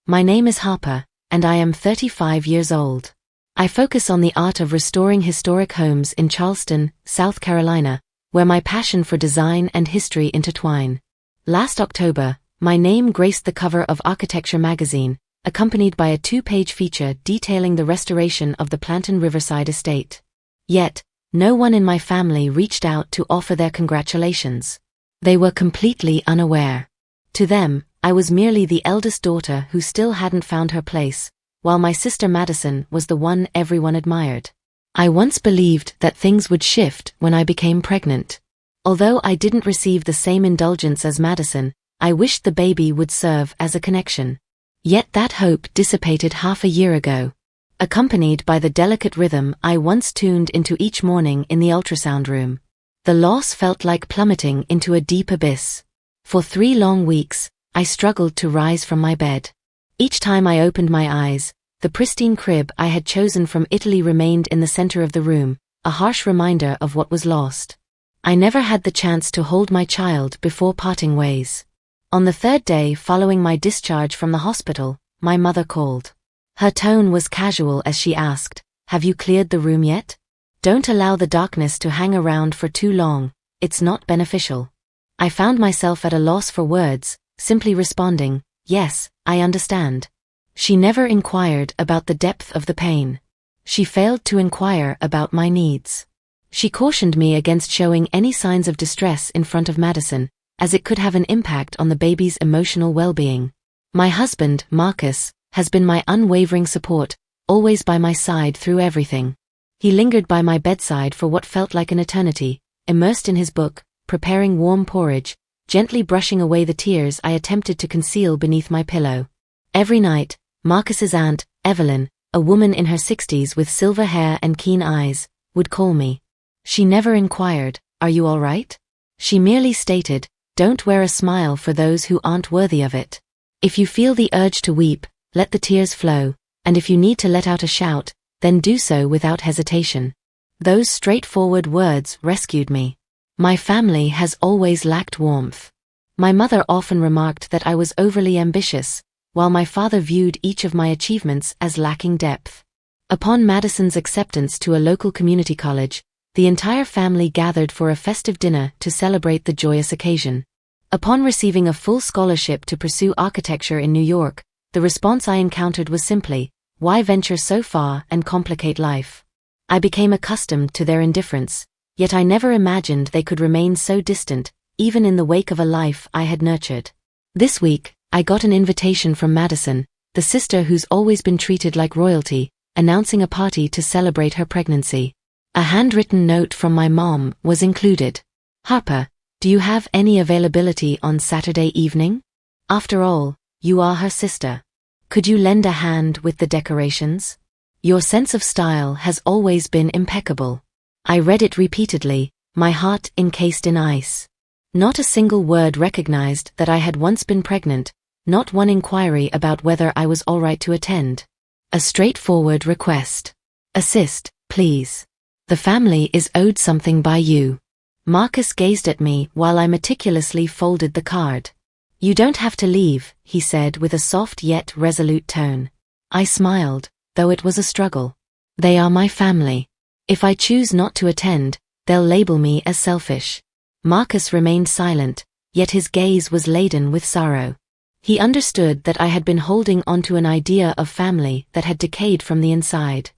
My name is Harper, and I am 35 years old. I focus on the art of restoring historic homes in Charleston, South Carolina, where my passion for design and history intertwine. Last October, my name graced the cover of Architecture magazine, accompanied by a 2-page feature detailing the restoration of the Plantain Riverside estate. Yet, no one in my family reached out to offer their congratulations. They were completely unaware. To them, I was merely the eldest daughter who still hadn't found her place, while my sister Madison was the one everyone admired. I once believed that things would shift when I became pregnant. Although I didn't receive the same indulgence as Madison, I wished the baby would serve as a connection. Yet that hope dissipated half a year ago. Accompanied by the delicate rhythm I once tuned into each morning in the ultrasound room, the loss felt like plummeting into a deep abyss. For 3 long weeks, I struggled to rise from my bed. Each time I opened my eyes, the pristine crib I had chosen from Italy remained in the center of the room, a harsh reminder of what was lost. I never had the chance to hold my child before parting ways. On the 3rd day following my discharge from the hospital, my mother called. Her tone was casual as she asked, "Have you cleared the room yet? Don't allow the darkness to hang around for too long, it's not beneficial." I found myself at a loss for words, simply responding, "Yes, I understand." She never inquired about the depth of the pain. She failed to inquire about my needs. She cautioned me against showing any signs of distress in front of Madison, as it could have an impact on the baby's emotional well-being. My husband, Marcus, has been my unwavering support, always by my side through everything. He lingered by my bedside for what felt like an eternity, immersed in his book, preparing warm porridge, gently brushing away the tears I attempted to conceal beneath my pillow. Every night, Marcus's aunt, Evelyn, a woman in her 60s with silver hair and keen eyes, would call me. She never inquired, "Are you all right?" She merely stated, "Don't wear a smile for those who aren't worthy of it. If you feel the urge to weep, let the tears flow, and if you need to let out a shout, then do so without hesitation." Those straightforward words rescued me. My family has always lacked warmth. My mother often remarked that I was overly ambitious, while my father viewed each of my achievements as lacking depth. Upon Madison's acceptance to a local community college, the entire family gathered for a festive dinner to celebrate the joyous occasion. Upon receiving a full scholarship to pursue architecture in New York, the response I encountered was simply, "Why venture so far and complicate life?" I became accustomed to their indifference, yet I never imagined they could remain so distant, even in the wake of a life I had nurtured. This week, I got an invitation from Madison, the sister who's always been treated like royalty, announcing a party to celebrate her pregnancy. A handwritten note from my mom was included. "Harper, do you have any availability on Saturday evening? After all, you are her sister. Could you lend a hand with the decorations? Your sense of style has always been impeccable." I read it repeatedly, my heart encased in ice. Not a single word recognized that I had once been pregnant, not one inquiry about whether I was all right to attend. A straightforward request. "Assist, please. The family is owed something by you." Marcus gazed at me while I meticulously folded the card. "You don't have to leave," he said with a soft yet resolute tone. I smiled, though it was a struggle. "They are my family. If I choose not to attend, they'll label me as selfish." Marcus remained silent, yet his gaze was laden with sorrow. He understood that I had been holding onto an idea of family that had decayed from the inside.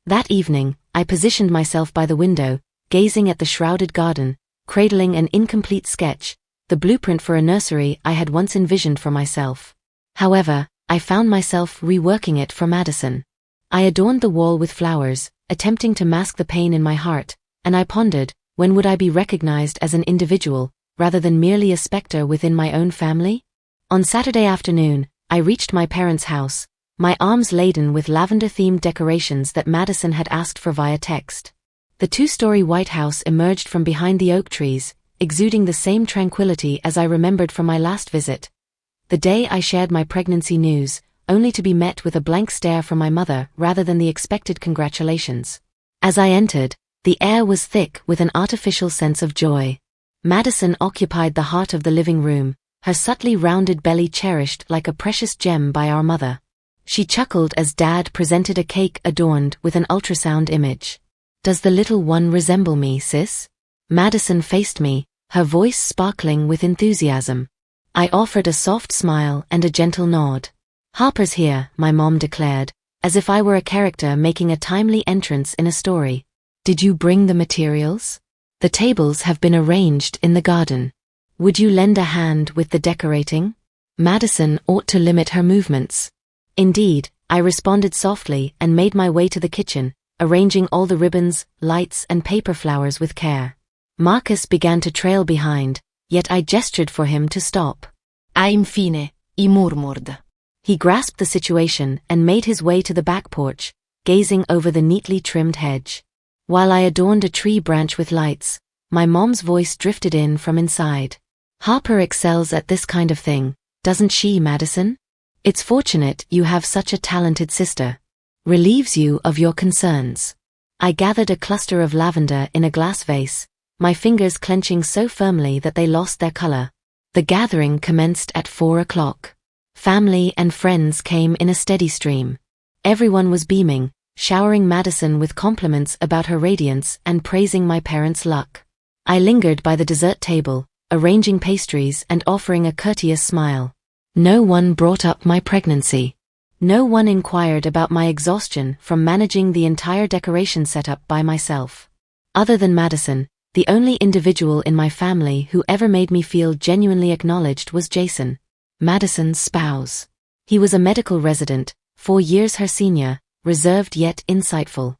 That evening, I positioned myself by the window, gazing at the shrouded garden, cradling an incomplete sketch, the blueprint for a nursery I had once envisioned for myself. However, I found myself reworking it for Madison. I adorned the wall with flowers, attempting to mask the pain in my heart, and I pondered, when would I be recognized as an individual, rather than merely a specter within my own family? On Saturday afternoon, I reached my parents' house, my arms laden with lavender-themed decorations that Madison had asked for via text. The 2-story White House emerged from behind the oak trees, exuding the same tranquility as I remembered from my last visit. The day I shared my pregnancy news, only to be met with a blank stare from my mother rather than the expected congratulations. As I entered, the air was thick with an artificial sense of joy. Madison occupied the heart of the living room, her subtly rounded belly cherished like a precious gem by our mother. She chuckled as Dad presented a cake adorned with an ultrasound image. "Does the little one resemble me, sis?" Madison faced me, her voice sparkling with enthusiasm. I offered a soft smile and a gentle nod. "Harper's here," my mom declared, as if I were a character making a timely entrance in a story. "Did you bring the materials? The tables have been arranged in the garden. Would you lend a hand with the decorating?" Madison ought to limit her movements. Indeed, I responded softly and made my way to the kitchen, arranging all the ribbons, lights, and paper flowers with care. Marcus began to trail behind, yet I gestured for him to stop. Infine, I murmured. He grasped the situation and made his way to the back porch, gazing over the neatly trimmed hedge. While I adorned a tree branch with lights, my mom's voice drifted in from inside. "Harper excels at this kind of thing, doesn't she, Madison? It's fortunate you have such a talented sister. Relieves you of your concerns." I gathered a cluster of lavender in a glass vase, my fingers clenching so firmly that they lost their color. The gathering commenced at 4 o'clock. Family and friends came in a steady stream. Everyone was beaming, showering Madison with compliments about her radiance and praising my parents' luck. I lingered by the dessert table, arranging pastries and offering a courteous smile. No one brought up my pregnancy. No one inquired about my exhaustion from managing the entire decoration setup by myself. Other than Madison, the only individual in my family who ever made me feel genuinely acknowledged was Jason, Madison's spouse. He was a medical resident, 4 years her senior, reserved yet insightful.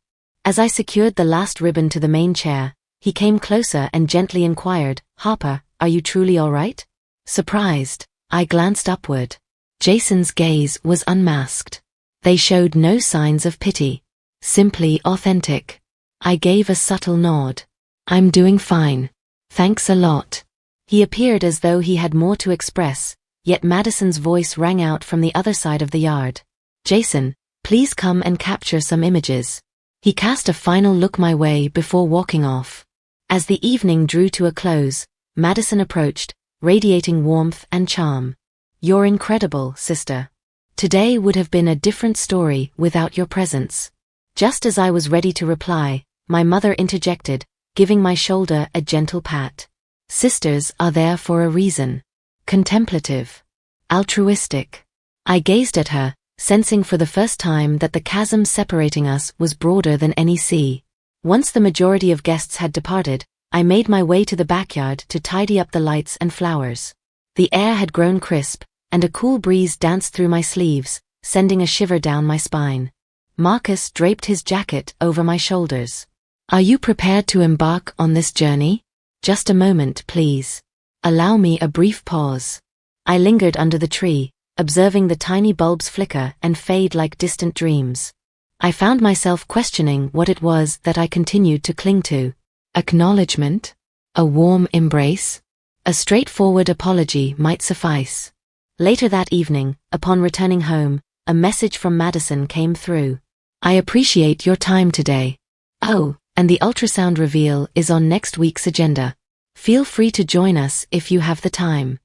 As I secured the last ribbon to the main chair, he came closer and gently inquired, "Harper, are you truly all right?" Surprised, I glanced upward. Jason's gaze was unmasked. They showed no signs of pity. Simply authentic. I gave a subtle nod. "I'm doing fine. Thanks a lot." He appeared as though he had more to express, yet Madison's voice rang out from the other side of the yard. "Jason, please come and capture some images." He cast a final look my way before walking off. As the evening drew to a close, Madison approached, radiating warmth and charm. "You're incredible, sister. Today would have been a different story without your presence." Just as I was ready to reply, my mother interjected, giving my shoulder a gentle pat. "Sisters are there for a reason. Contemplative. Altruistic." I gazed at her, sensing for the first time that the chasm separating us was broader than any sea. Once the majority of guests had departed, I made my way to the backyard to tidy up the lights and flowers. The air had grown crisp, and a cool breeze danced through my sleeves, sending a shiver down my spine. Marcus draped his jacket over my shoulders. "Are you prepared to embark on this journey?" "Just a moment, please. Allow me a brief pause." I lingered under the tree, observing the tiny bulbs flicker and fade like distant dreams. I found myself questioning what it was that I continued to cling to. Acknowledgement? A warm embrace? A straightforward apology might suffice. Later that evening, upon returning home, a message from Madison came through. "I appreciate your time today. Oh, and the ultrasound reveal is on next week's agenda. Feel free to join us if you have the time.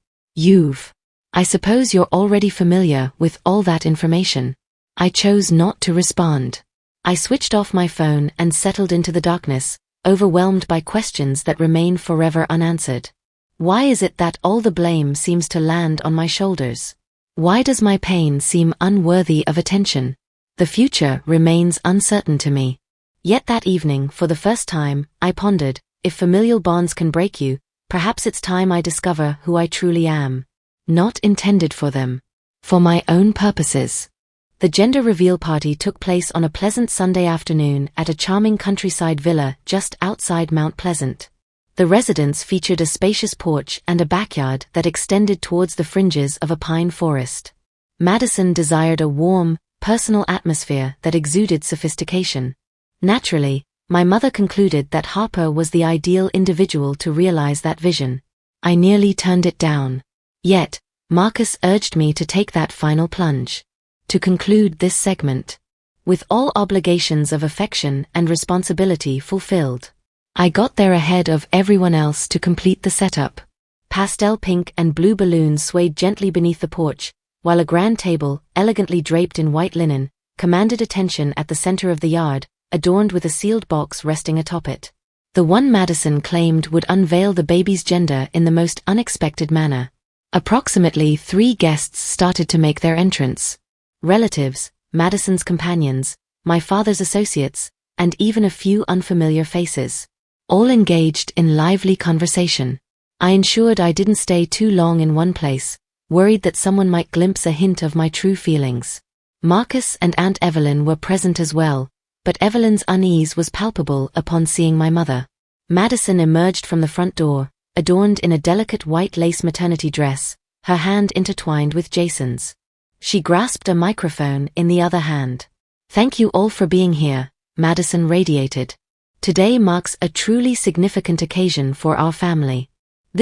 I suppose you're already familiar with all that information." I chose not to respond. I switched off my phone and settled into the darkness, overwhelmed by questions that remain forever unanswered. Why is it that all the blame seems to land on my shoulders? Why does my pain seem unworthy of attention? The future remains uncertain to me. Yet that evening, for the first time, I pondered, if familial bonds can break you, perhaps it's time I discover who I truly am. Not intended for them. For my own purposes. The gender reveal party took place on a pleasant Sunday afternoon at a charming countryside villa just outside Mount Pleasant. The residence featured a spacious porch and a backyard that extended towards the fringes of a pine forest. Madison desired a warm, personal atmosphere that exuded sophistication. Naturally, my mother concluded that Harper was the ideal individual to realize that vision. I nearly turned it down. Yet, Marcus urged me to take that final plunge. To conclude this segment, with all obligations of affection and responsibility fulfilled, I got there ahead of everyone else to complete the setup. Pastel pink and blue balloons swayed gently beneath the porch, while a grand table, elegantly draped in white linen, commanded attention at the center of the yard, adorned with a sealed box resting atop it. The one Madison claimed would unveil the baby's gender in the most unexpected manner. Approximately 3 guests started to make their entrance. Relatives, Madison's companions, my father's associates, and even a few unfamiliar faces. All engaged in lively conversation. I ensured I didn't stay too long in one place, worried that someone might glimpse a hint of my true feelings. Marcus and Aunt Evelyn were present as well, but Evelyn's unease was palpable upon seeing my mother. Madison emerged from the front door, adorned in a delicate white lace maternity dress, her hand intertwined with Jason's. She grasped a microphone in the other hand. "Thank you all for being here," Madison radiated. "Today marks a truly significant occasion for our family.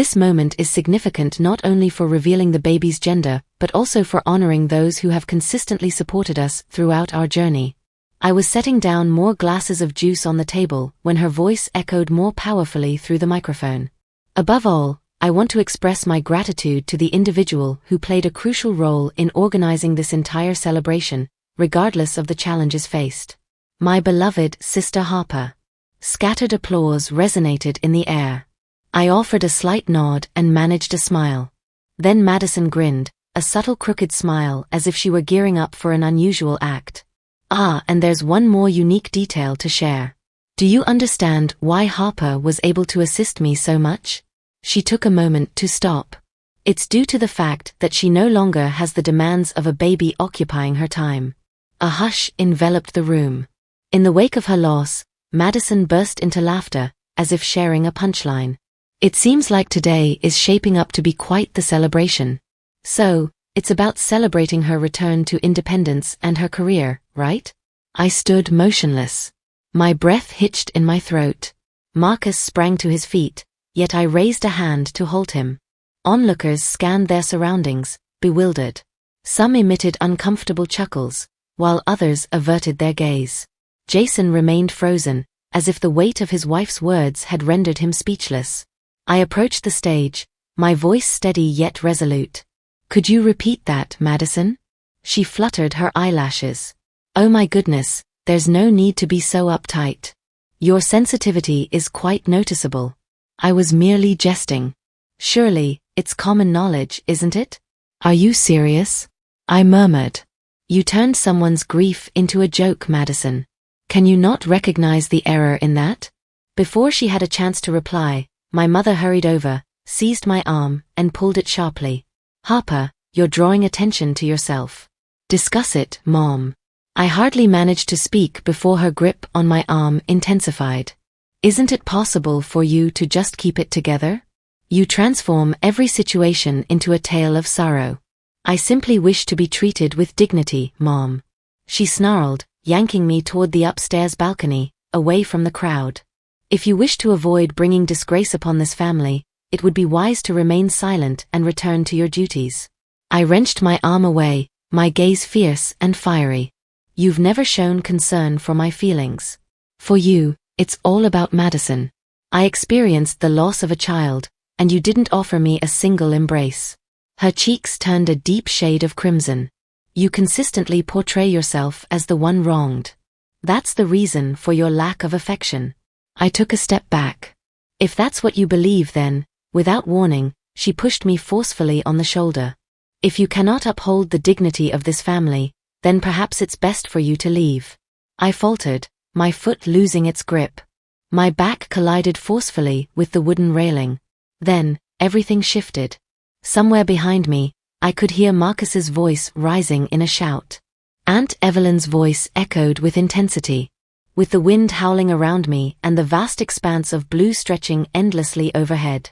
This moment is significant not only for revealing the baby's gender, but also for honoring those who have consistently supported us throughout our journey." I was setting down more glasses of juice on the table when her voice echoed more powerfully through the microphone. "Above all, I want to express my gratitude to the individual who played a crucial role in organizing this entire celebration, regardless of the challenges faced. My beloved Sister Harper." Scattered applause resonated in the air. I offered a slight nod and managed a smile. Then Madison grinned, a subtle crooked smile as if she were gearing up for an unusual act. And there's one more unique detail to share. Do you understand why Harper was able to assist me so much? She took a moment to stop. It's due to the fact that she no longer has the demands of a baby occupying her time. A hush enveloped the room. In the wake of her loss, Madison burst into laughter, as if sharing a punchline. "It seems like today is shaping up to be quite the celebration. So, it's about celebrating her return to independence and her career, right?" I stood motionless. My breath hitched in my throat. Marcus sprang to his feet, yet I raised a hand to hold him. Onlookers scanned their surroundings, bewildered. Some emitted uncomfortable chuckles, while others averted their gaze. Jason remained frozen, as if the weight of his wife's words had rendered him speechless. I approached the stage, my voice steady yet resolute. "Could you repeat that, Madison?" She fluttered her eyelashes. "Oh my goodness, there's no need to be so uptight. Your sensitivity is quite noticeable." I was merely jesting. "Surely, it's common knowledge, isn't it?" "Are you serious?" I murmured. "You turned someone's grief into a joke, Madison. Can you not recognize the error in that?" Before she had a chance to reply, my mother hurried over, seized my arm, and pulled it sharply. "Harper, you're drawing attention to yourself. Discuss it, Mom." I hardly managed to speak before her grip on my arm intensified. "Isn't it possible for you to just keep it together? You transform every situation into a tale of sorrow." "I simply wish to be treated with dignity, Mom," she snarled, yanking me toward the upstairs balcony, away from the crowd. "If you wish to avoid bringing disgrace upon this family, it would be wise to remain silent and return to your duties." I wrenched my arm away, my gaze fierce and fiery. "You've never shown concern for my feelings. For you, it's all about Madison. I experienced the loss of a child, and you didn't offer me a single embrace." Her cheeks turned a deep shade of crimson. "You consistently portray yourself as the one wronged. That's the reason for your lack of affection." I took a step back. "If that's what you believe then," without warning, she pushed me forcefully on the shoulder. "If you cannot uphold the dignity of this family, then perhaps it's best for you to leave." I faltered, my foot losing its grip. My back collided forcefully with the wooden railing. Then, everything shifted. Somewhere behind me, I could hear Marcus's voice rising in a shout. Aunt Evelyn's voice echoed with intensity. With the wind howling around me and the vast expanse of blue stretching endlessly overhead.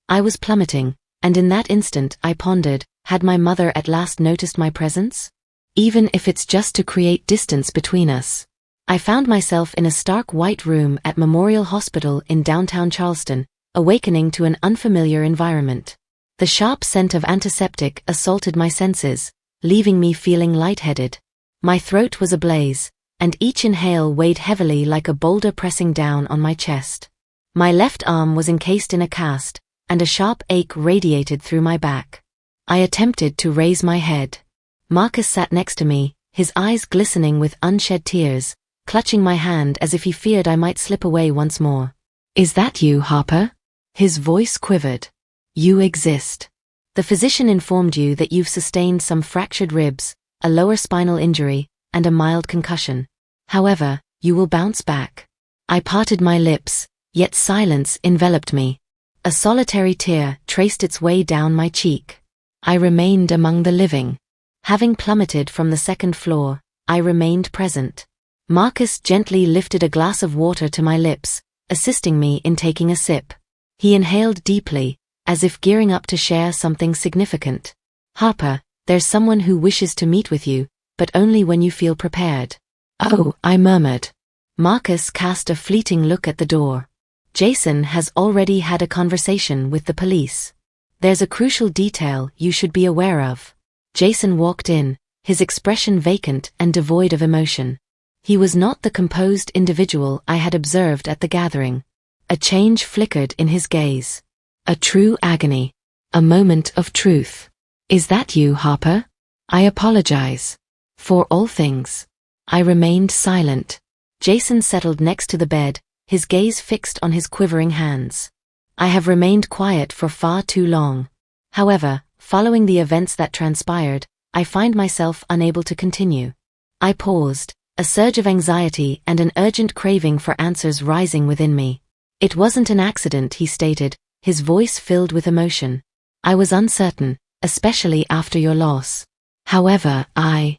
I was plummeting, and in that instant I pondered, had my mother at last noticed my presence? Even if it's just to create distance between us. I found myself in a stark white room at Memorial Hospital in downtown Charleston, awakening to an unfamiliar environment. The sharp scent of antiseptic assaulted my senses, leaving me feeling lightheaded. My throat was ablaze, and each inhale weighed heavily like a boulder pressing down on my chest. My left arm was encased in a cast, and a sharp ache radiated through my back. I attempted to raise my head. Marcus sat next to me, his eyes glistening with unshed tears, clutching my hand as if he feared I might slip away once more. "Is that you, Harper?" His voice quivered. "You exist. The physician informed you that you've sustained some fractured ribs, a lower spinal injury, and a mild concussion. However, you will bounce back." I parted my lips, yet silence enveloped me. A solitary tear traced its way down my cheek. I remained among the living. Having plummeted from the second floor, I remained present. Marcus gently lifted a glass of water to my lips, assisting me in taking a sip. He inhaled deeply, as if gearing up to share something significant. "Harper, there's someone who wishes to meet with you, but only when you feel prepared." "Oh," I murmured. Marcus cast a fleeting look at the door. "Jason has already had a conversation with the police. There's a crucial detail you should be aware of." Jason walked in, his expression vacant and devoid of emotion. He was not the composed individual I had observed at the gathering. A change flickered in his gaze. A true agony. A moment of truth. "Is that you, Harper? I apologize for all things." I remained silent. Jason settled next to the bed, his gaze fixed on his quivering hands. I have remained quiet for far too long. However, following the events that transpired, I find myself unable to continue. I paused, a surge of anxiety and an urgent craving for answers rising within me. "It wasn't an accident," he stated, his voice filled with emotion. "I was uncertain, especially after your loss. However, I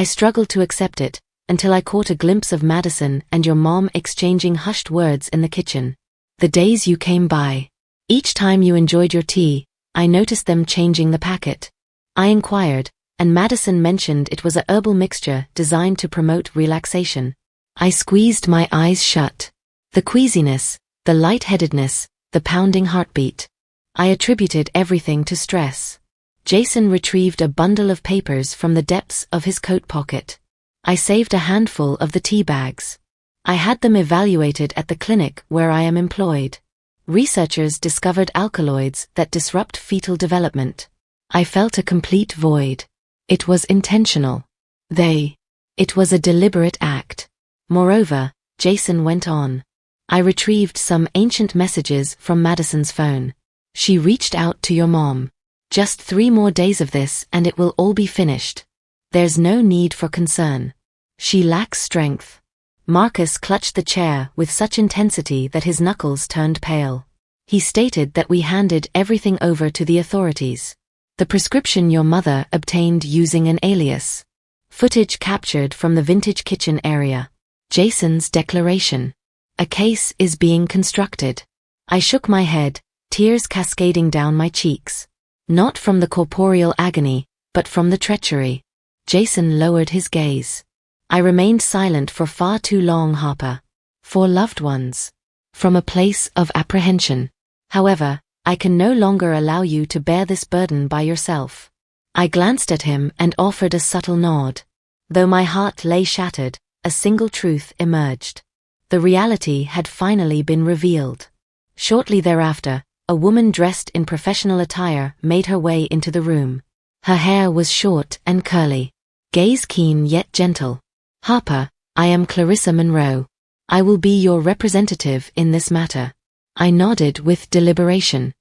struggled to accept it, until I caught a glimpse of Madison and your mom exchanging hushed words in the kitchen. The days you came by. Each time you enjoyed your tea, I noticed them changing the packet. I inquired, and Madison mentioned it was a herbal mixture designed to promote relaxation. I squeezed my eyes shut. The queasiness, the lightheadedness, the pounding heartbeat. I attributed everything to stress." Jason retrieved a bundle of papers from the depths of his coat pocket. "I saved a handful of the tea bags. I had them evaluated at the clinic where I am employed. Researchers discovered alkaloids that disrupt fetal development. I felt a complete void. It was intentional. It was a deliberate act. Moreover," Jason went on, "I retrieved some ancient messages from Madison's phone. She reached out to your mom. Just 3 more days of this and it will all be finished. There's no need for concern. She lacks strength." Marcus clutched the chair with such intensity that his knuckles turned pale. He stated that we handed everything over to the authorities. The prescription your mother obtained using an alias. Footage captured from the vintage kitchen area. Jason's declaration. "A case is being constructed." I shook my head, tears cascading down my cheeks. Not from the corporeal agony, but from the treachery. Jason lowered his gaze. "I remained silent for far too long, Harper. For loved ones. From a place of apprehension. However, I can no longer allow you to bear this burden by yourself." I glanced at him and offered a subtle nod. Though my heart lay shattered, a single truth emerged. The reality had finally been revealed. Shortly thereafter, a woman dressed in professional attire made her way into the room. Her hair was short and curly. Gaze keen yet gentle. "Harper, I am Clarissa Monroe. I will be your representative in this matter." I nodded with deliberation.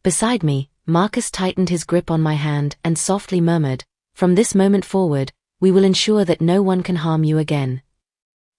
Beside me, Marcus tightened his grip on my hand and softly murmured, "From this moment forward, we will ensure that no one can harm you again."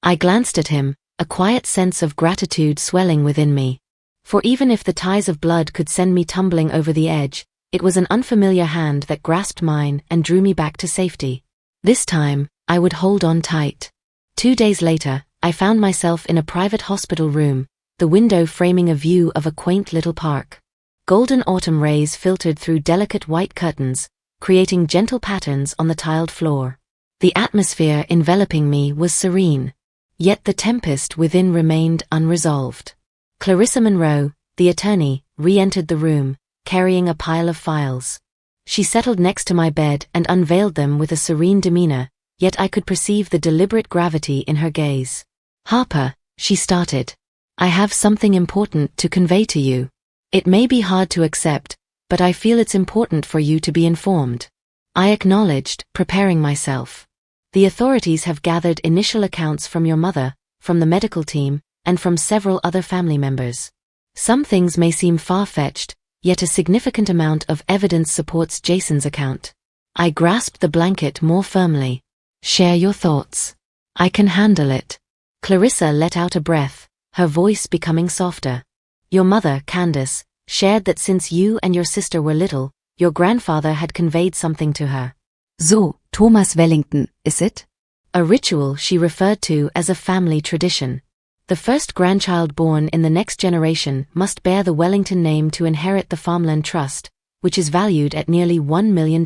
I glanced at him, a quiet sense of gratitude swelling within me. For even if the ties of blood could send me tumbling over the edge, it was an unfamiliar hand that grasped mine and drew me back to safety. This time, I would hold on tight. 2 days later, I found myself in a private hospital room, the window framing a view of a quaint little park. Golden autumn rays filtered through delicate white curtains, creating gentle patterns on the tiled floor. The atmosphere enveloping me was serene. Yet the tempest within remained unresolved. Clarissa Monroe, the attorney, re-entered the room, carrying a pile of files. She settled next to my bed and unveiled them with a serene demeanor, yet I could perceive the deliberate gravity in her gaze. "Harper," she started, "I have something important to convey to you." It may be hard to accept, but I feel it's important for you to be informed. I acknowledged, preparing myself. The authorities have gathered initial accounts from your mother, from the medical team, and from several other family members. Some things may seem far-fetched, yet a significant amount of evidence supports Jason's account. I grasped the blanket more firmly. Share your thoughts. I can handle it. Clarissa let out a breath, her voice becoming softer. Your mother, Candace, shared that since you and your sister were little, your grandfather had conveyed something to her. So, Thomas Wellington, is it? A ritual she referred to as a family tradition. The first grandchild born in the next generation must bear the Wellington name to inherit the farmland trust, which is valued at nearly $1 million.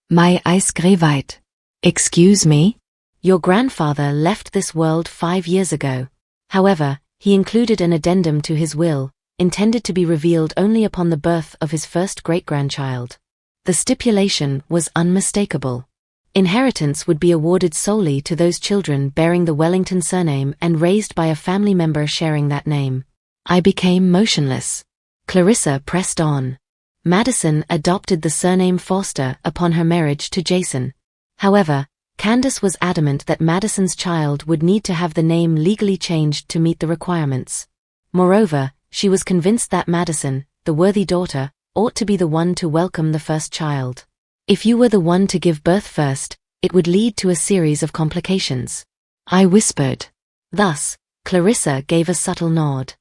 My eyes grey wide. Excuse me? Your grandfather left this world 5 years ago. However, he included an addendum to his will, intended to be revealed only upon the birth of his first great-grandchild. The stipulation was unmistakable. Inheritance would be awarded solely to those children bearing the Wellington surname and raised by a family member sharing that name. I became motionless. Clarissa pressed on. Madison adopted the surname Foster upon her marriage to Jason. However, Candace was adamant that Madison's child would need to have the name legally changed to meet the requirements. Moreover, she was convinced that Madison, the worthy daughter, ought to be the one to welcome the first child. If you were the one to give birth first, it would lead to a series of complications. I whispered. Thus, Clarissa gave a subtle nod.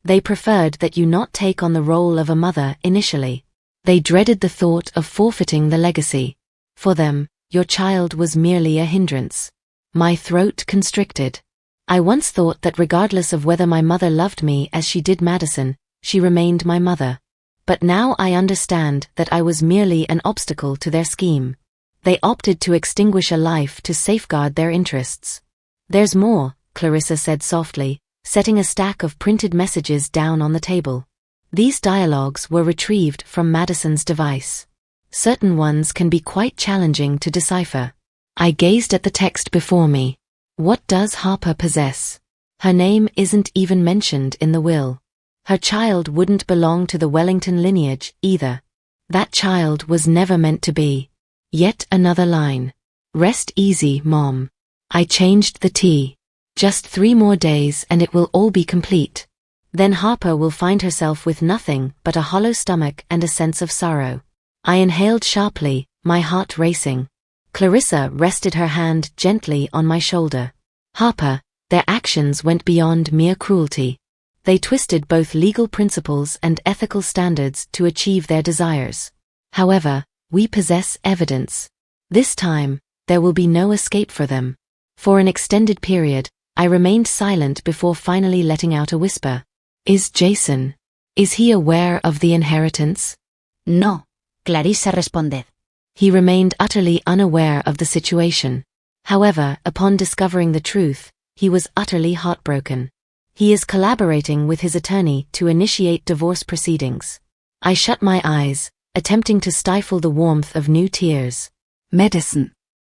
They preferred that you not take on the role of a mother initially. They dreaded the thought of forfeiting the legacy. For them, your child was merely a hindrance. My throat constricted. I once thought that regardless of whether my mother loved me as she did Madison, she remained my mother. But now I understand that I was merely an obstacle to their scheme. They opted to extinguish a life to safeguard their interests. There's more, Clarissa said softly, setting a stack of printed messages down on the table. These dialogues were retrieved from Madison's device. Certain ones can be quite challenging to decipher. I gazed at the text before me. What does Harper possess? Her name isn't even mentioned in the will. Her child wouldn't belong to the Wellington lineage, either. That child was never meant to be. Yet another line. Rest easy, Mom. I changed the tea. Just 3 more days and it will all be complete. Then Harper will find herself with nothing but a hollow stomach and a sense of sorrow. I inhaled sharply, my heart racing. Clarissa rested her hand gently on my shoulder. Harper, their actions went beyond mere cruelty. They twisted both legal principles and ethical standards to achieve their desires. However, we possess evidence. This time, there will be no escape for them. For an extended period, I remained silent before finally letting out a whisper. Is he aware of the inheritance? No, Clarissa responded. He remained utterly unaware of the situation. However, upon discovering the truth, he was utterly heartbroken. He is collaborating with his attorney to initiate divorce proceedings. I shut my eyes, attempting to stifle the warmth of new tears. Madison.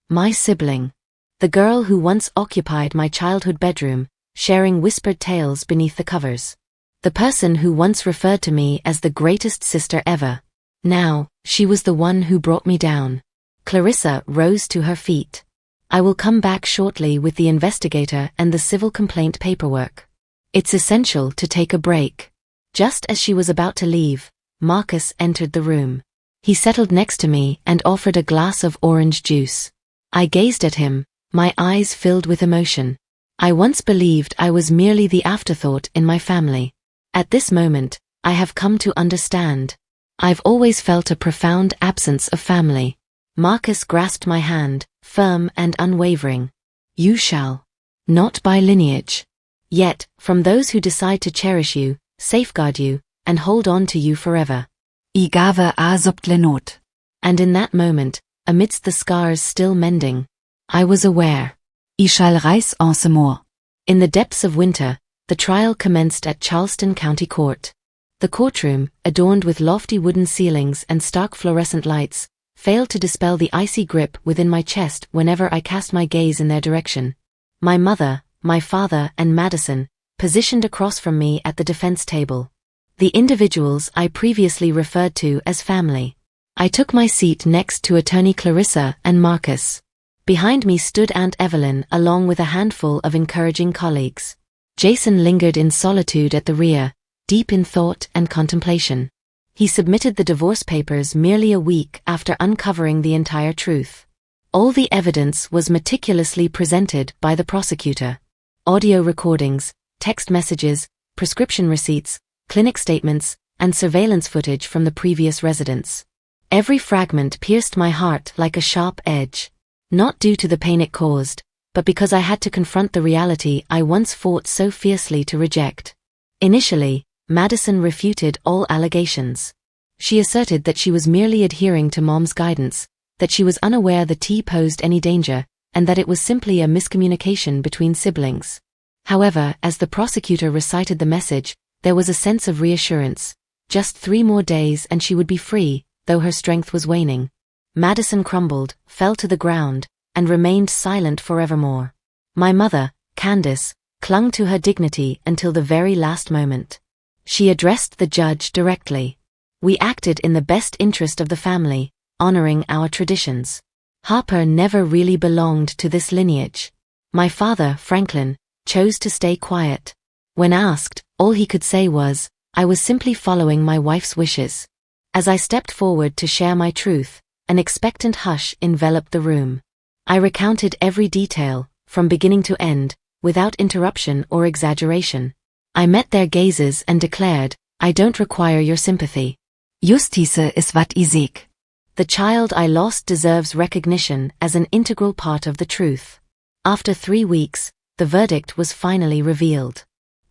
My sibling. The girl who once occupied my childhood bedroom, sharing whispered tales beneath the covers. The person who once referred to me as the greatest sister ever. Now, she was the one who brought me down. Clarissa rose to her feet. I will come back shortly with the investigator and the civil complaint paperwork. It's essential to take a break. Just as she was about to leave, Marcus entered the room. He settled next to me and offered a glass of orange juice. I gazed at him, my eyes filled with emotion. I once believed I was merely the afterthought in my family. At this moment, I have come to understand. I've always felt a profound absence of family. Marcus grasped my hand, firm and unwavering. You shall. Not by lineage. Yet, from those who decide to cherish you, safeguard you, and hold on to you forever. I gave a subtle note. And in that moment, amidst the scars still mending, I was aware. I shall rise once more. In the depths of winter, the trial commenced at Charleston County Court. The courtroom, adorned with lofty wooden ceilings and stark fluorescent lights, failed to dispel the icy grip within my chest whenever I cast my gaze in their direction. My mother, my father, and Madison, positioned across from me at the defense table. the individuals I previously referred to as family. I took my seat next to attorney Clarissa and Marcus. Behind me stood Aunt Evelyn along with a handful of encouraging colleagues. Jason lingered in solitude at the rear, deep in thought and contemplation. He submitted the divorce papers merely a week after uncovering the entire truth. All the evidence was meticulously presented by the prosecutor. Audio recordings, text messages, prescription receipts, clinic statements, and surveillance footage from the previous residence. Every fragment pierced my heart like a sharp edge. Not due to the pain it caused, but because I had to confront the reality I once fought so fiercely to reject. Initially, Madison refuted all allegations. She asserted that she was merely adhering to Mom's guidance, that she was unaware the tea posed any danger, and that it was simply a miscommunication between siblings. However, as the prosecutor recited the message, there was a sense of reassurance. Just 3 more days and she would be free, though her strength was waning. Madison crumbled, fell to the ground, and remained silent forevermore. My mother, Candace, clung to her dignity until the very last moment. She addressed the judge directly. We acted in the best interest of the family, honoring our traditions. Harper never really belonged to this lineage. My father, Franklin, chose to stay quiet. When asked, all he could say was, "I was simply following my wife's wishes." As I stepped forward to share my truth, an expectant hush enveloped the room. I recounted every detail, from beginning to end, without interruption or exaggeration. I met their gazes and declared, "I don't require your sympathy. Justice is wat I seek." The child I lost deserves recognition as an integral part of the truth. After 3 weeks, the verdict was finally revealed.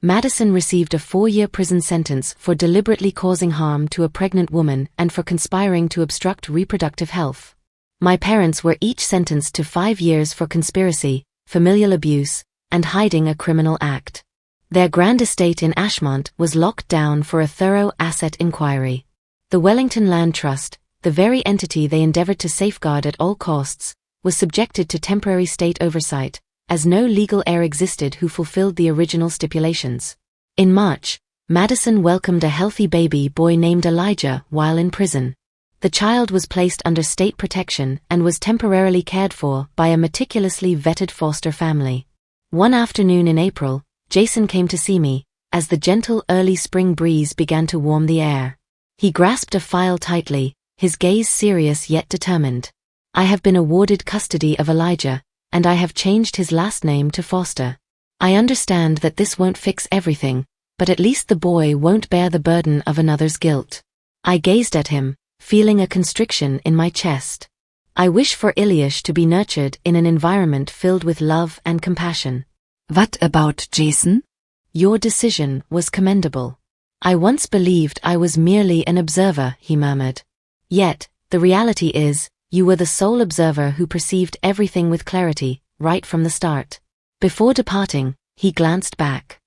Madison received a 4-year prison sentence for deliberately causing harm to a pregnant woman and for conspiring to obstruct reproductive health. My parents were each sentenced to 5 years for conspiracy, familial abuse, and hiding a criminal act. Their grand estate in Ashmont was locked down for a thorough asset inquiry. The Wellington Land Trust, the very entity they endeavored to safeguard at all costs, was subjected to temporary state oversight, as no legal heir existed who fulfilled the original stipulations. In March, Madison welcomed a healthy baby boy named Elijah while in prison. The child was placed under state protection and was temporarily cared for by a meticulously vetted foster family. One afternoon in April, Jason came to see me, as the gentle early spring breeze began to warm the air. He grasped a file tightly, his gaze serious yet determined. "I have been awarded custody of Elijah, and I have changed his last name to Foster. I understand that this won't fix everything, but at least the boy won't bear the burden of another's guilt." I gazed at him, feeling a constriction in my chest. I wish for Ilyush to be nurtured in an environment filled with love and compassion. What about Jason? "Your decision was commendable. I once believed I was merely an observer," he murmured. "Yet, the reality is, you were the sole observer who perceived everything with clarity, right from the start." Before departing, he glanced back.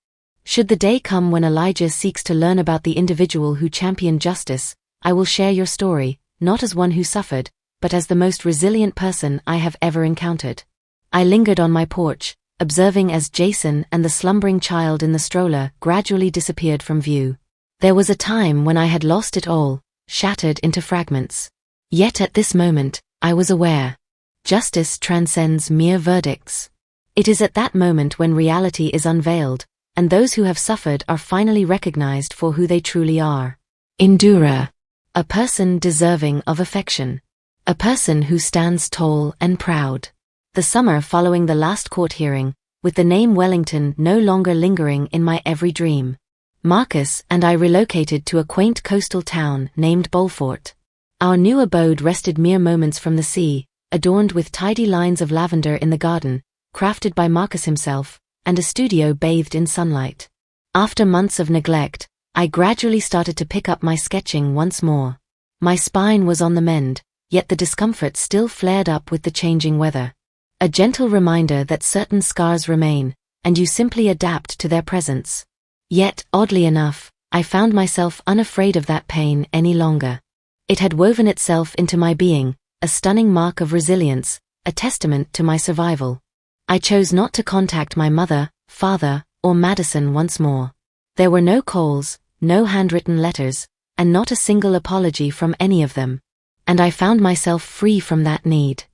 "Should the day come when Elijah seeks to learn about the individual who championed justice, I will share your story, not as one who suffered, but as the most resilient person I have ever encountered." I lingered on my porch, observing as Jason and the slumbering child in the stroller gradually disappeared from view. There was a time when I had lost it all, shattered into fragments. Yet at this moment, I was aware. Justice transcends mere verdicts. It is at that moment when reality is unveiled, and those who have suffered are finally recognized for who they truly are. Endura. A person deserving of affection. A person who stands tall and proud. The summer following the last court hearing, with the name Wellington no longer lingering in my every dream. Marcus and I relocated to a quaint coastal town named Beaufort. Our new abode rested mere moments from the sea, adorned with tidy lines of lavender in the garden, crafted by Marcus himself, and a studio bathed in sunlight. After months of neglect, I gradually started to pick up my sketching once more. My spine was on the mend, yet the discomfort still flared up with the changing weather. A gentle reminder that certain scars remain, and you simply adapt to their presence. Yet, oddly enough, I found myself unafraid of that pain any longer. It had woven itself into my being, a stunning mark of resilience, a testament to my survival. I chose not to contact my mother, father, or Madison once more. There were no calls, no handwritten letters, and not a single apology from any of them. And I found myself free from that need.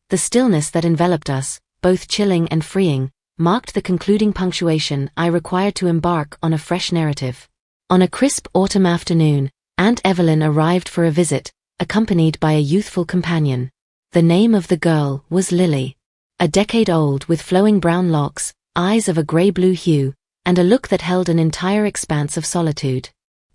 The stillness that enveloped us, both chilling and freeing, marked the concluding punctuation I required to embark on a fresh narrative. On a crisp autumn afternoon, Aunt Evelyn arrived for a visit, accompanied by a youthful companion. The name of the girl was Lily. A decade old with flowing brown locks, eyes of a grey-blue hue, and a look that held an entire expanse of solitude.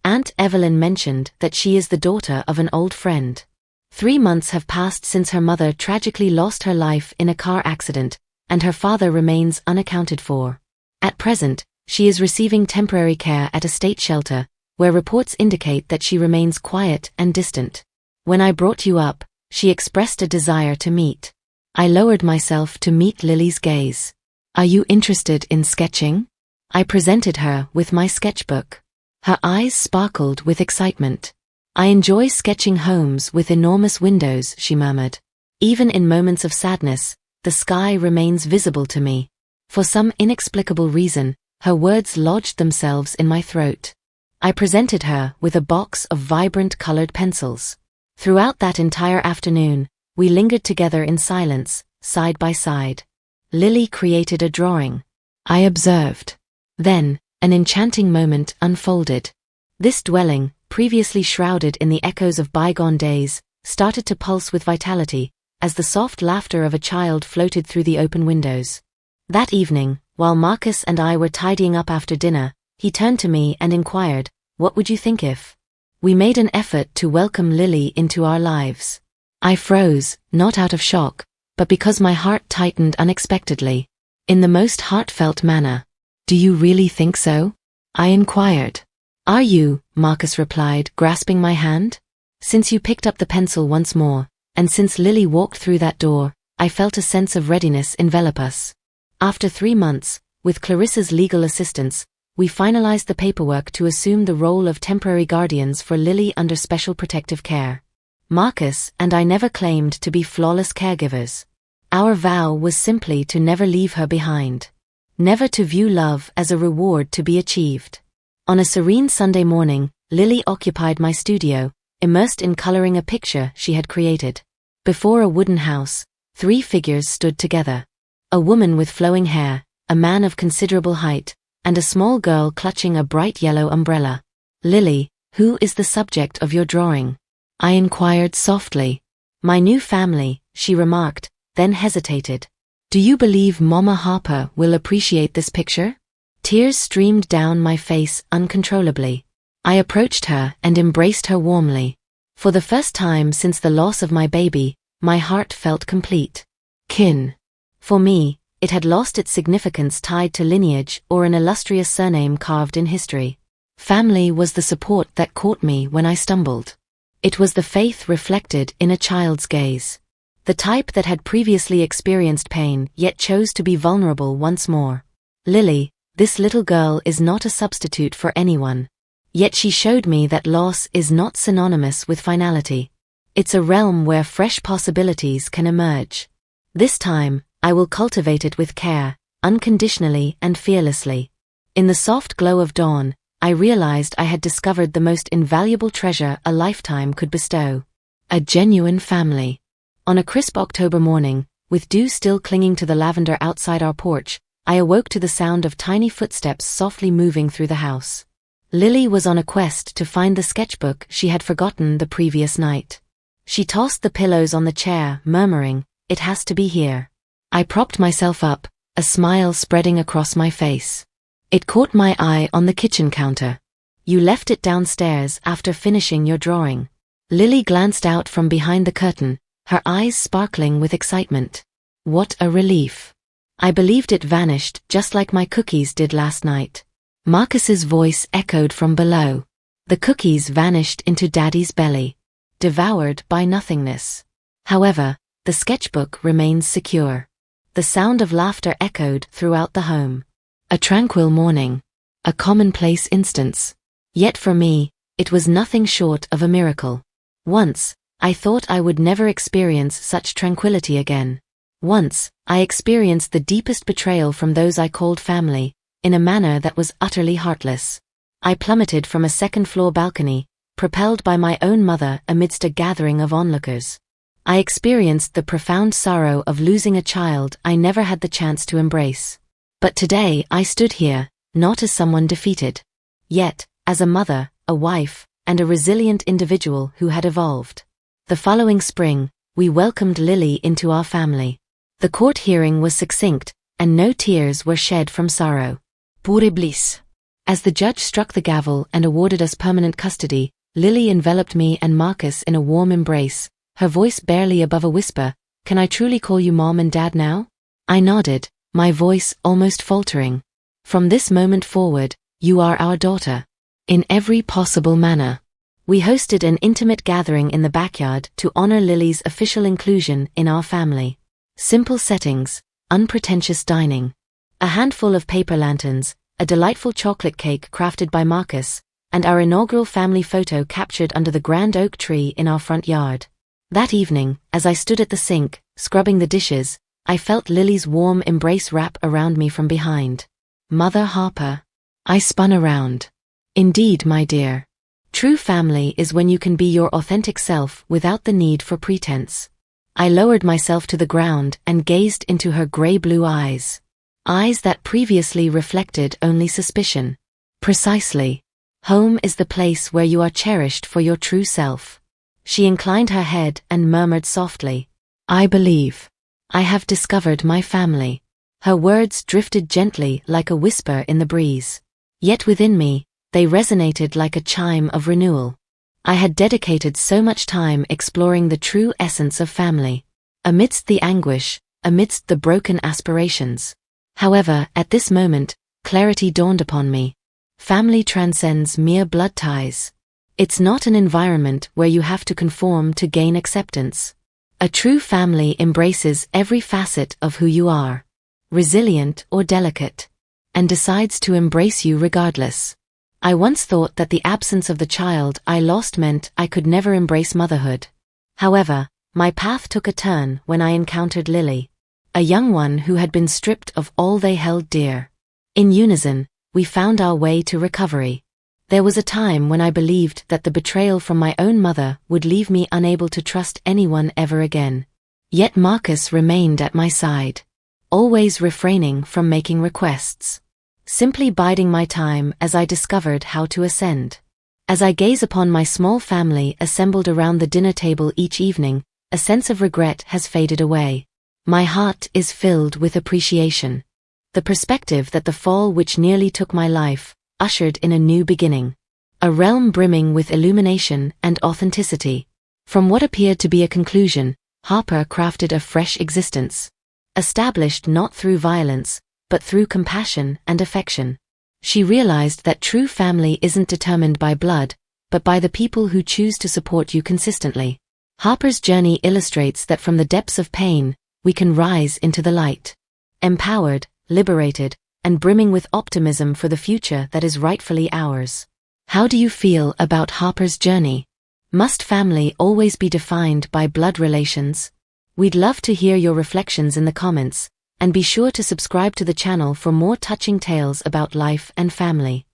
Aunt Evelyn mentioned that she is the daughter of an old friend. 3 months have passed since her mother tragically lost her life in a car accident, and her father remains unaccounted for. At present, she is receiving temporary care at a state shelter, where reports indicate that she remains quiet and distant. When I brought you up, she expressed a desire to meet. I lowered myself to meet Lily's gaze. Are you interested in sketching? I presented her with my sketchbook. Her eyes sparkled with excitement. I enjoy sketching homes with enormous windows, she murmured. Even in moments of sadness, the sky remains visible to me. For some inexplicable reason, her words lodged themselves in my throat. I presented her with a box of vibrant colored pencils. Throughout that entire afternoon, we lingered together in silence, side by side. Lily created a drawing. I observed. Then, an enchanting moment unfolded. This dwelling, previously shrouded in the echoes of bygone days, started to pulse with vitality, as the soft laughter of a child floated through the open windows. That evening, while Marcus and I were tidying up after dinner, he turned to me and inquired, "What would you think if we made an effort to welcome Lily into our lives?" I froze, not out of shock, but because my heart tightened unexpectedly. In the most heartfelt manner. "Do you really think so?" I inquired. "Are you?" Marcus replied, grasping my hand. "Since you picked up the pencil once more, and since Lily walked through that door, I felt a sense of readiness envelop us. After 3 months, with Clarissa's legal assistance, we finalized the paperwork to assume the role of temporary guardians for Lily under special protective care. Marcus and I never claimed to be flawless caregivers. Our vow was simply to never leave her behind. Never to view love as a reward to be achieved. On a serene Sunday morning, Lily occupied my studio, immersed in coloring a picture she had created. Before a wooden house, 3 figures stood together. A woman with flowing hair, a man of considerable height, and a small girl clutching a bright yellow umbrella. "Lily, who is the subject of your drawing?" I inquired softly. "My new family," she remarked, then hesitated. "Do you believe Mama Harper will appreciate this picture?" Tears streamed down my face uncontrollably. I approached her and embraced her warmly. For the first time since the loss of my baby, my heart felt complete. Kin. For me, it had lost its significance tied to lineage or an illustrious surname carved in history. Family was the support that caught me when I stumbled. It was the faith reflected in a child's gaze. The type that had previously experienced pain yet chose to be vulnerable once more. Lily, this little girl is not a substitute for anyone. Yet she showed me that loss is not synonymous with finality. It's a realm where fresh possibilities can emerge. This time, I will cultivate it with care, unconditionally and fearlessly. In the soft glow of dawn, I realized I had discovered the most invaluable treasure a lifetime could bestow. A genuine family. On a crisp October morning, with dew still clinging to the lavender outside our porch, I awoke to the sound of tiny footsteps softly moving through the house. Lily was on a quest to find the sketchbook she had forgotten the previous night. She tossed the pillows on the chair, murmuring, "It has to be here." I propped myself up, a smile spreading across my face. It caught my eye on the kitchen counter. "You left it downstairs after finishing your drawing." Lily glanced out from behind the curtain, her eyes sparkling with excitement. What a relief. I believed it vanished just like my cookies did last night. Marcus's voice echoed from below. The cookies vanished into Daddy's belly, devoured by nothingness. However, the sketchbook remains secure. The sound of laughter echoed throughout the home. A tranquil morning. A commonplace instance. Yet for me, it was nothing short of a miracle. Once, I thought I would never experience such tranquility again. Once, I experienced the deepest betrayal from those I called family, in a manner that was utterly heartless. I plummeted from a second-floor balcony, propelled by my own mother amidst a gathering of onlookers. I experienced the profound sorrow of losing a child I never had the chance to embrace. But today I stood here, not as someone defeated. Yet, as a mother, a wife, and a resilient individual who had evolved. The following spring, we welcomed Lily into our family. The court hearing was succinct, and no tears were shed from sorrow. Pure bliss. As the judge struck the gavel and awarded us permanent custody, Lily enveloped me and Marcus in a warm embrace, her voice barely above a whisper. "Can I truly call you Mom and Dad now?" I nodded, my voice almost faltering. "From this moment forward, you are our daughter. In every possible manner." We hosted an intimate gathering in the backyard to honor Lily's official inclusion in our family. Simple settings, unpretentious dining. A handful of paper lanterns, a delightful chocolate cake crafted by Marcus, and our inaugural family photo captured under the grand oak tree in our front yard. That evening, as I stood at the sink, scrubbing the dishes, I felt Lily's warm embrace wrap around me from behind. "Mother Harper." I spun around. "Indeed, my dear. True family is when you can be your authentic self without the need for pretense." I lowered myself to the ground and gazed into her gray-blue eyes. Eyes that previously reflected only suspicion. "Precisely. Home is the place where you are cherished for your true self." She inclined her head and murmured softly, "I believe. I have discovered my family." Her words drifted gently like a whisper in the breeze. Yet within me, they resonated like a chime of renewal. I had dedicated so much time exploring the true essence of family. Amidst the anguish, amidst the broken aspirations. However, at this moment, clarity dawned upon me. Family transcends mere blood ties. It's not an environment where you have to conform to gain acceptance. A true family embraces every facet of who you are, resilient or delicate, and decides to embrace you regardless. I once thought that the absence of the child I lost meant I could never embrace motherhood. However, my path took a turn when I encountered Lily, a young one who had been stripped of all they held dear. In unison, we found our way to recovery. There was a time when I believed that the betrayal from my own mother would leave me unable to trust anyone ever again. Yet Marcus remained at my side, always refraining from making requests. Simply biding my time as I discovered how to ascend. As I gaze upon my small family assembled around the dinner table each evening, a sense of regret has faded away. My heart is filled with appreciation. The perspective that the fall which nearly took my life ushered in a new beginning. A realm brimming with illumination and authenticity. From what appeared to be a conclusion, Harper crafted a fresh existence. Established not through violence, but through compassion and affection. She realized that true family isn't determined by blood, but by the people who choose to support you consistently. Harper's journey illustrates that from the depths of pain, we can rise into the light. Empowered, liberated, and brimming with optimism for the future that is rightfully ours. How do you feel about Harper's journey? Must family always be defined by blood relations? We'd love to hear your reflections in the comments, and be sure to subscribe to the channel for more touching tales about life and family.